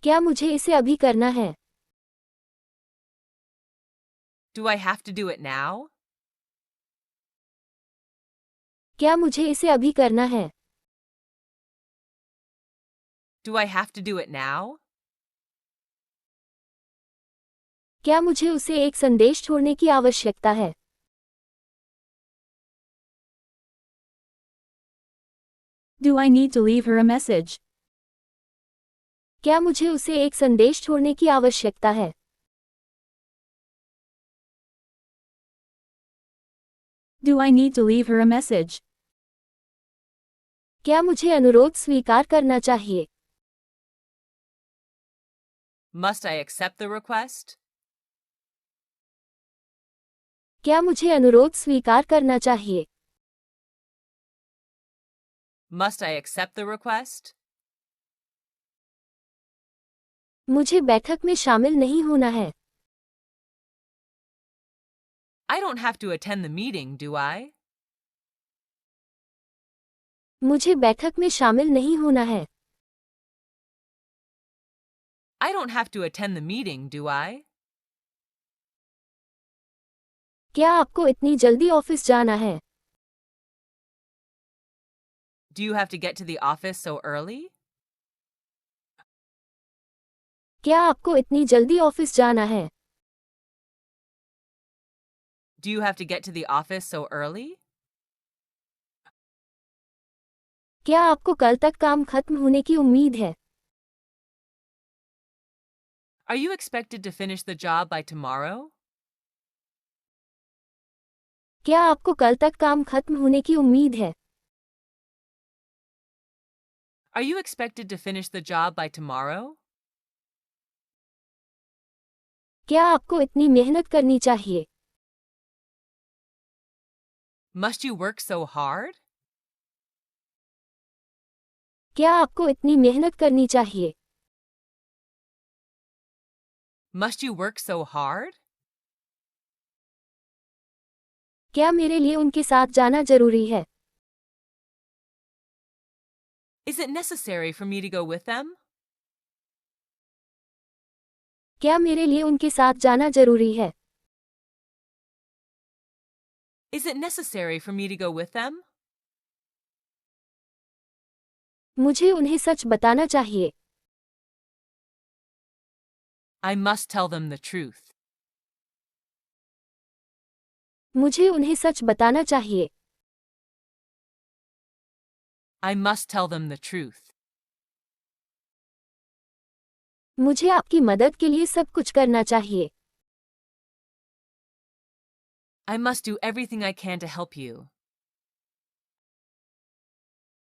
क्या मुझे इसे अभी करना है? Do I have to do it now? क्या मुझे इसे अभी करना है? Do I have to do it now? क्या मुझे उसे एक संदेश छोड़ने की आवश्यकता है? Do I need to leave her a message? क्या मुझे उसे एक संदेश छोड़ने की आवश्यकता है? Do I need to leave her a message? क्या मुझे अनुरोध स्वीकार करना चाहिए? Must I accept the request? क्या मुझे अनुरोध स्वीकार करना चाहिए? Must I accept the request? मुझे बैठक में शामिल नहीं होना है। I don't have to attend the meeting, do I? मुझे बैठक में शामिल नहीं होना है। I don't have to attend the meeting, do I? क्या आपको इतनी जल्दी ऑफिस जाना है? Do you have to get to the office so early? क्या आपको इतनी जल्दी ऑफिस जाना है? Do you have to get to the office so early? क्या आपको कल तक काम खत्म होने की उम्मीद है? Are you expected to finish the job by tomorrow? क्या आपको कल तक काम खत्म होने की उम्मीद है? Are you expected to finish the job by tomorrow? क्या आपको इतनी मेहनत करनी चाहिए? Must you work so hard? क्या आपको इतनी मेहनत करनी चाहिए? Must you work so hard? क्या मेरे लिए उनके साथ जाना जरूरी है? Is it necessary for me to go with them? क्या मेरे लिए उनके साथ जाना जरूरी है? Is it necessary for me to go with them? मुझे उन्हें सच बताना चाहिए। I must tell them the truth. मुझे उन्हें सच बताना चाहिए। I must tell them the truth. मुझे आपकी मदद के लिए सब कुछ करना चाहिए। I must do everything I can to help you.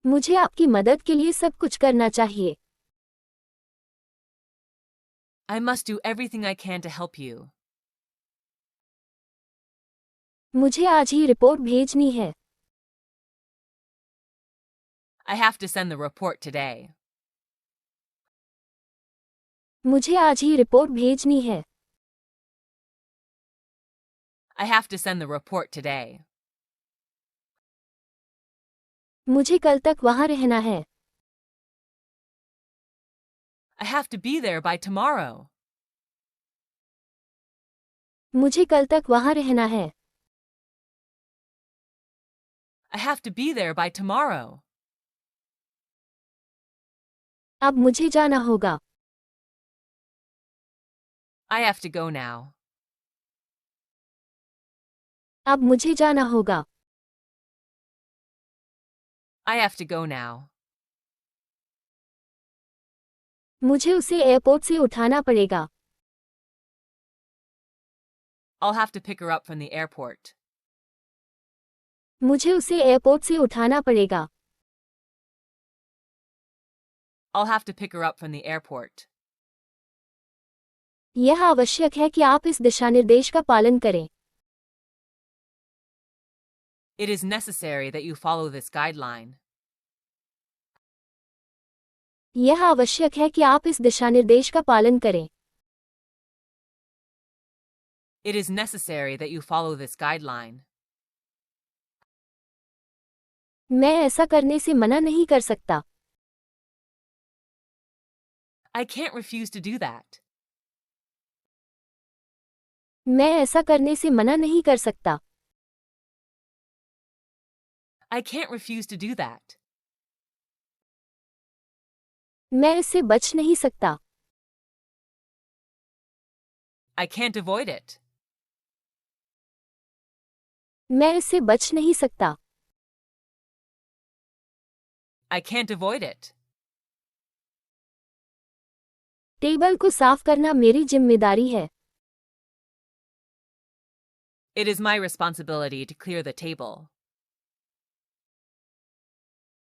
मुझे आपकी मदद के लिए सब कुछ करना चाहिए। I must do everything I can to help you. मुझे आज ही रिपोर्ट भेजनी है। I have to send the report today. मुझे आज ही रिपोर्ट भेजनी है। I have to send the report today. मुझे कल तक वहां रहना है। I have to be there by tomorrow. मुझे कल तक वहां रहना है। I have to be there by tomorrow. अब मुझे जाना होगा। I have to go now. अब मुझे जाना होगा। I have to go now. मुझे उसे एयरपोर्ट से उठाना पड़ेगा। I'll have to pick her up from the airport. मुझे उसे एयरपोर्ट से उठाना पड़ेगा। I'll have to pick her up from the airport. यह आवश्यक है कि आप इस दिशानिर्देश का पालन करें। It is necessary that you follow this guideline. यह आवश्यक है कि आप इस दिशानिर्देश का पालन करें। It is necessary that you follow this guideline. मैं ऐसा करने से मना नहीं कर सकता। I can't refuse to do that. मैं ऐसा करने से मना नहीं कर सकता। I can't refuse to do that. मैं इससे बच नहीं सकता। I can't avoid it. मैं इससे बच नहीं सकता। I can't avoid it. Table को साफ करना मेरी जिम्मेदारी है। It is my responsibility to clear the table.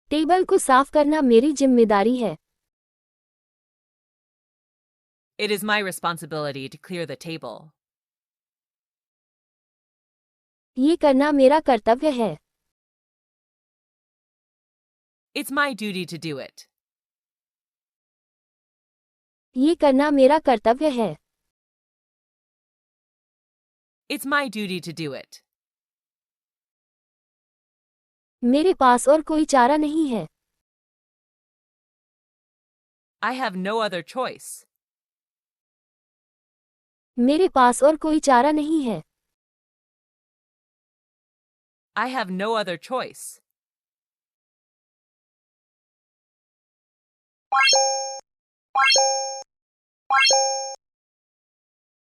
Table को साफ करना मेरी जिम्मेदारी है। It is my responsibility to clear the table. ये करना मेरा कर्तव्य है। It's my duty to do it. ये करना मेरा कर्तव्य है। It's my duty to do it. मेरे पास और कोई चारा नहीं है। I have no other choice. मेरे पास और कोई चारा नहीं है। I have no other choice.